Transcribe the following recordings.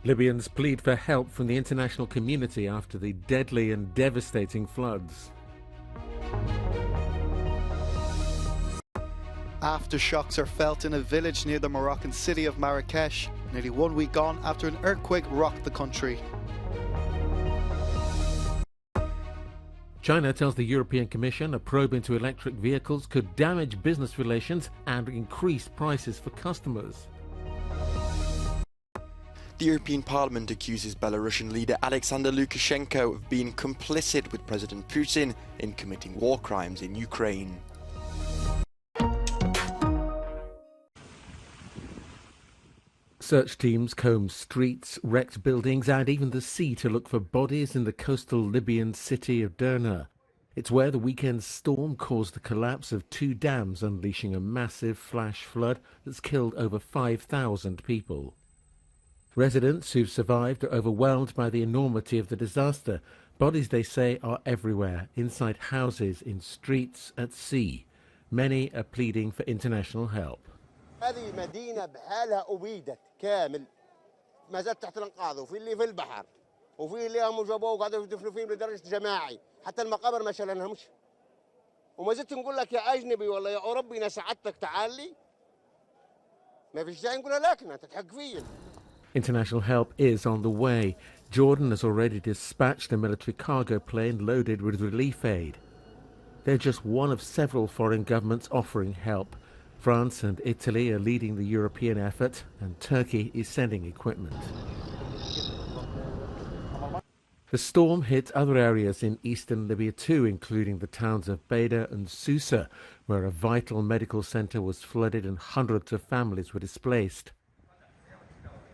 Libyans plead for help from the international community after the deadly and devastating floods. Aftershocks are felt in a village near the Moroccan city of Marrakesh, nearly 1 week on after an earthquake rocked the country. China tells the European Commission a probe into electric vehicles could damage business relations and increase prices for customers. The European Parliament accuses Belarusian leader Alexander Lukashenko of being complicit with President Putin in committing war crimes in Ukraine. Search teams comb streets, wrecked buildings and even the sea to look for bodies in the coastal Libyan city of Derna. It's where the weekend storm caused the collapse of 2 dams, unleashing a massive flash flood that's killed over 5,000 people. Residents who've survived are overwhelmed by the enormity of the disaster. Bodies, they say, are everywhere, inside houses, in streets, at sea. Many are pleading for international help. هذه مدينة بحالها أبيدت كامل ما زالت تحت الأنقاض وفي اللي في البحر وفي اللي هم جابوه وقعدوا يدفنوا فيهم لدرجة جماعي حتى المقابر ما شالناهمش وما زلت نقول لك يا أجنبي والله يا أوروبي أنا سعادتك تعال لي ما فيش داعي نقول لك أنت تحق فيا. International help is on the way. Jordan has already dispatched a military cargo plane loaded with relief aid. They're just one of several foreign governments offering help. France and Italy are leading the European effort, and Turkey is sending equipment. The storm hit other areas in eastern Libya too, including the towns of Beda and Susa, where a vital medical center was flooded and hundreds of families were displaced.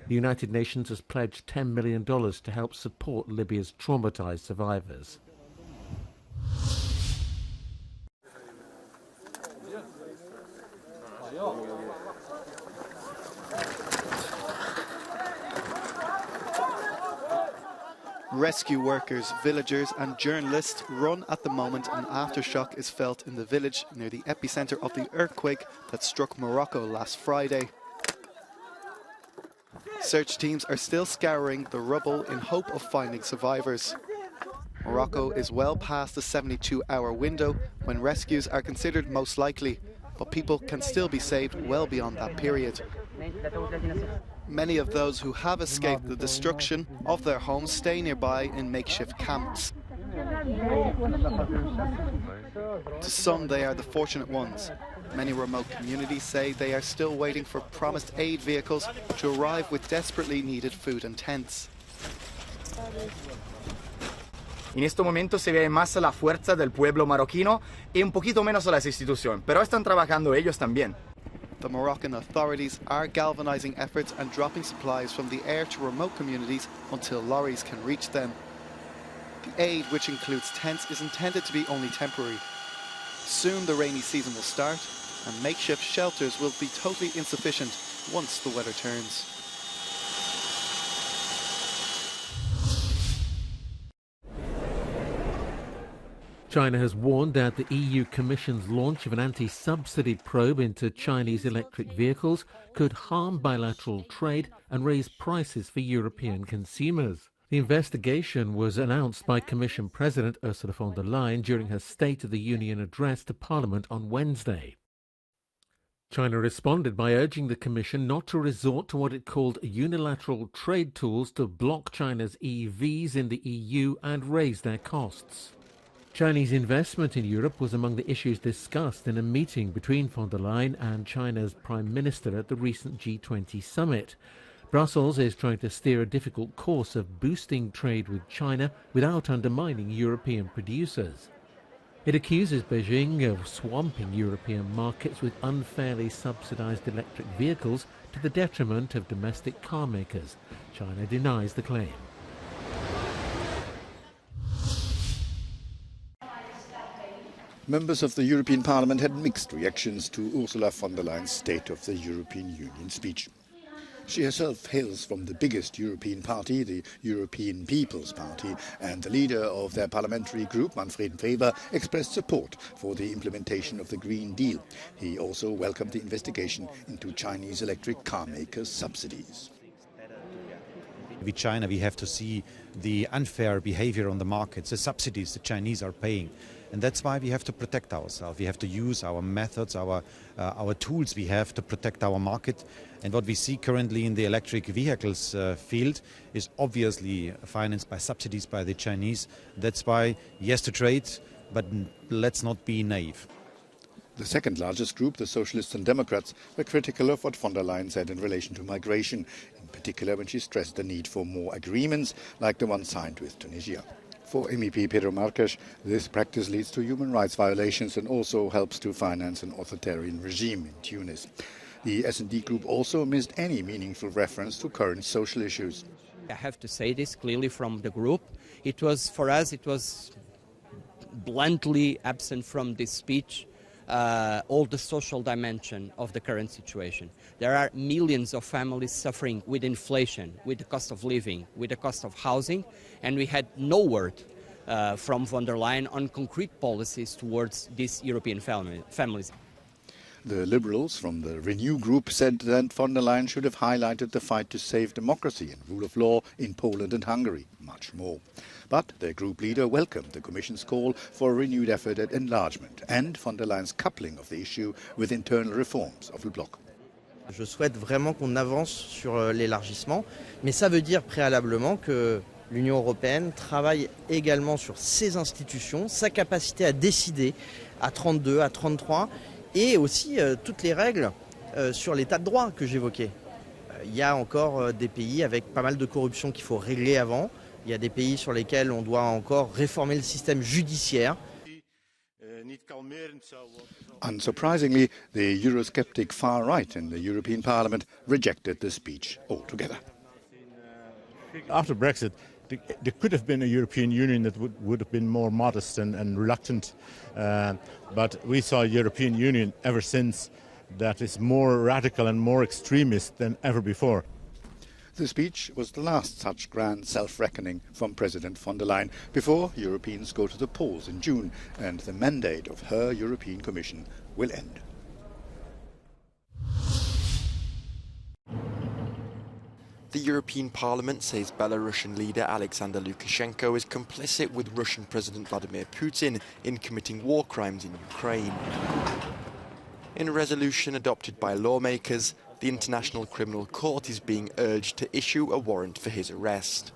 The United Nations has pledged $10 million to help support Libya's traumatized survivors. Rescue workers, villagers and journalists run at the moment an aftershock is felt in the village near the epicenter of the earthquake that struck Morocco last Friday. Search teams are still scouring the rubble in hope of finding survivors. Morocco is well past the 72-hour window when rescues are considered most likely, but people can still be saved well beyond that period. Many of those who have escaped the destruction of their homes stay nearby in makeshift camps. To some, they are the fortunate ones. Many remote communities say they are still waiting for promised aid vehicles to arrive with desperately needed food and tents. En este momento se ve más la fuerza del pueblo marroquino y un poquito menos a las instituciones, pero están trabajando ellos también. The Moroccan authorities are galvanizing efforts and dropping supplies from the air to remote communities until lorries can reach them. The aid, which includes tents, is intended to be only temporary. Soon the rainy season will start and makeshift shelters will be totally insufficient once the weather turns. China has warned that the EU Commission's launch of an anti-subsidy probe into Chinese electric vehicles could harm bilateral trade and raise prices for European consumers. The investigation was announced by Commission President Ursula von der Leyen during her State of the Union address to Parliament on Wednesday. China responded by urging the Commission not to resort to what it called unilateral trade tools to block China's EVs in the EU and raise their costs. Chinese investment in Europe was among the issues discussed in a meeting between von der Leyen and China's Prime Minister at the recent G20 summit. Brussels is trying to steer a difficult course of boosting trade with China without undermining European producers. It accuses Beijing of swamping European markets with unfairly subsidized electric vehicles to the detriment of domestic car makers. China denies the claim. Members of the European Parliament had mixed reactions to Ursula von der Leyen's State of the European Union speech. She herself hails from the biggest European party, the European People's Party, and the leader of their parliamentary group, Manfred Weber, expressed support for the implementation of the Green Deal. He also welcomed the investigation into Chinese electric car makers' subsidies. with China, we have to see the unfair behavior on the markets, the subsidies the Chinese are paying. And that's why we have to protect ourselves. We have to use our methods, our tools we have to protect our market. And what we see currently in the electric vehicles field is obviously financed by subsidies by the Chinese. That's why, yes to trade, but let's not be naive. The second largest group, the Socialists and Democrats, were critical of what von der Leyen said in relation to migration, in particular when she stressed the need for more agreements like the one signed with Tunisia. For MEP Pedro Marques, this practice leads to human rights violations and also helps to finance an authoritarian regime in Tunis. The S&D group also missed any meaningful reference to current social issues. I have to say this clearly from the group. For us, it was bluntly absent from this speech. All the social dimension of the current situation. There are millions of families suffering with inflation, with the cost of living, with the cost of housing, and we had no word from von der Leyen on concrete policies towards these European families. The Liberals from the Renew group said that von der Leyen should have highlighted the fight to save democracy and rule of law in Poland and Hungary much more. But their group leader welcomed the Commission's call for a renewed effort at enlargement and von der Leyen's coupling of the issue with internal reforms of the bloc. Je souhaite vraiment qu'on avance sur l'élargissement, mais ça veut dire préalablement que l'Union européenne travaille également sur ses institutions, sa capacité à décider à 32, à 33, et aussi toutes les règles sur l'état de droit que j'évoquais. Il y a encore des pays avec pas mal de corruption qu'il faut régler avant. Il y a des pays sur lesquels on doit encore réformer le système judiciaire. Unsurprisingly, the Eurosceptic far right in the European Parliament rejected the speech altogether. After Brexit, there could have been a European Union that would have been more modest and reluctant, but we saw a European Union ever since that is more radical and more extremist than ever before. The speech was the last such grand self-reckoning from President von der Leyen before Europeans go to the polls in June and the mandate of her European Commission will end. The European Parliament says Belarusian leader Alexander Lukashenko is complicit with Russian President Vladimir Putin in committing war crimes in Ukraine. In a resolution adopted by lawmakers, the International Criminal Court is being urged to issue a warrant for his arrest.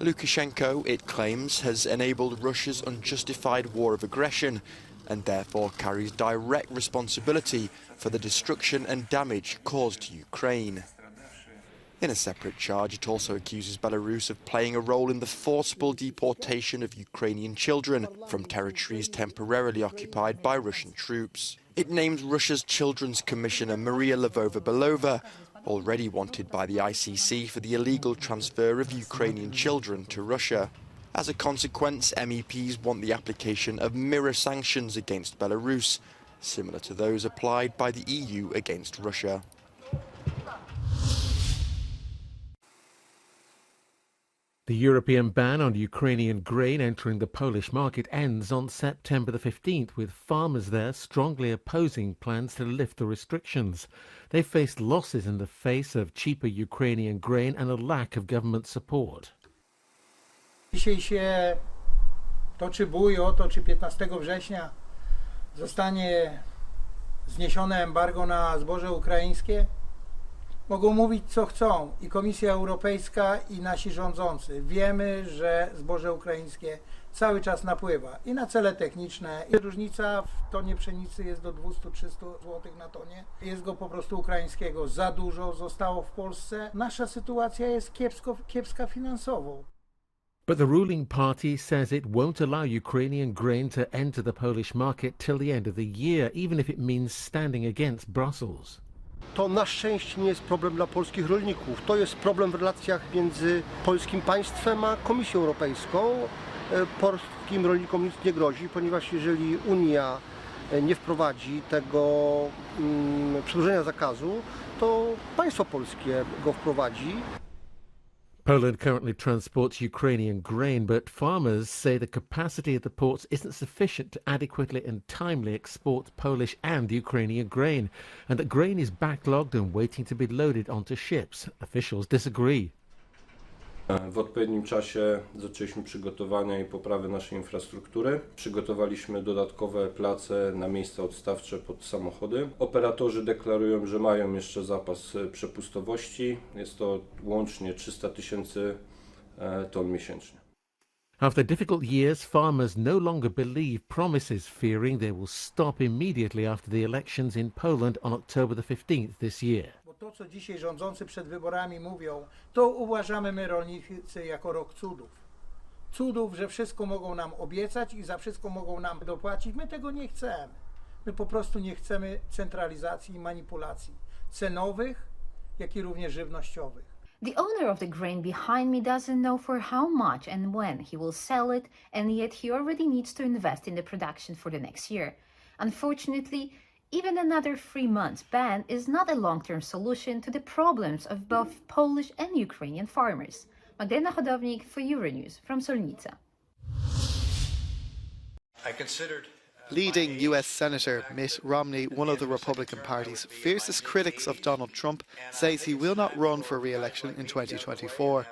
Lukashenko, it claims, has enabled Russia's unjustified war of aggression and therefore carries direct responsibility for the destruction and damage caused to Ukraine. In a separate charge, it also accuses Belarus of playing a role in the forcible deportation of Ukrainian children from territories temporarily occupied by Russian troops. It names Russia's Children's Commissioner Maria Lvova-Belova, already wanted by the ICC for the illegal transfer of Ukrainian children to Russia. As a consequence, MEPs want the application of mirror sanctions against Belarus, similar to those applied by the EU against Russia. The European ban on Ukrainian grain entering the Polish market ends on September the 15th, with farmers there strongly opposing plans to lift the restrictions. They faced losses in the face of cheaper Ukrainian grain and a lack of government support. Dzisiaj się toczy bój o to, czy 15 września zostanie zniesione embargo na zboże ukraińskie. Mogą mówić co chcą i Komisja Europejska i nasi rządzący. Wiemy, że zboże ukraińskie cały czas napływa i na cele techniczne. I różnica w tonie pszenicy jest do 200-300 zł na tonie. Jest go po prostu ukraińskiego za dużo, zostało w Polsce. Nasza sytuacja jest kiepska finansowo. But the ruling party says it won't allow Ukrainian grain to enter the Polish market till the end of the year, even if it means standing against Brussels. To na szczęście nie jest problem dla polskich rolników. To jest problem w relacjach między polskim państwem a Komisją Europejską. Polskim rolnikom nic nie grozi, ponieważ jeżeli Unia nie wprowadzi tego przedłużenia zakazu, to państwo polskie go wprowadzi. Poland currently transports Ukrainian grain, but farmers say the capacity of the ports isn't sufficient to adequately and timely export Polish and Ukrainian grain, and that grain is backlogged and waiting to be loaded onto ships. Officials disagree. W odpowiednim czasie zaczęliśmy przygotowania i poprawę naszej infrastruktury. Przygotowaliśmy dodatkowe place na miejsca odstawcze pod samochody. Operatorzy deklarują, że mają jeszcze zapas przepustowości. Jest to łącznie 300 000 ton miesięcznie. After difficult years, farmers no longer believe promises, fearing they will stop immediately after the elections in Poland on October the 15th this year. Bo to, co dzisiaj rządzący przed wyborami mówią, to uważamy my rolnicy jako rok cudów. Cudów, że wszystko mogą nam obiecać i za wszystko mogą nam dopłacić. My tego nie chcemy. My po prostu nie chcemy centralizacji i manipulacji cenowych, jak i również żywnościowych. The owner of the grain behind me doesn't know for how much and when he will sell it, and yet he already needs to invest in the production for the next year. Unfortunately, even another 3 months ban is not a long-term solution to the problems of both Polish and Ukrainian farmers. Magdalena Hodownik for Euronews from Solnica. Leading US Senator Mitt Romney, one of the Republican Party's fiercest critics of Donald Trump, says he will not run for re-election in 2024.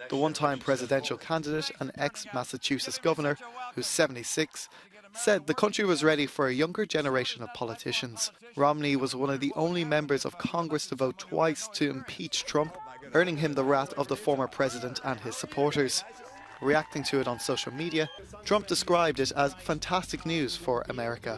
The one-time presidential candidate and ex-Massachusetts governor, who's 76, said the country was ready for a younger generation of politicians. Romney was one of the only members of Congress to vote twice to impeach Trump, earning him the wrath of the former president and his supporters. Reacting to it on social media, Trump described it as fantastic news for America.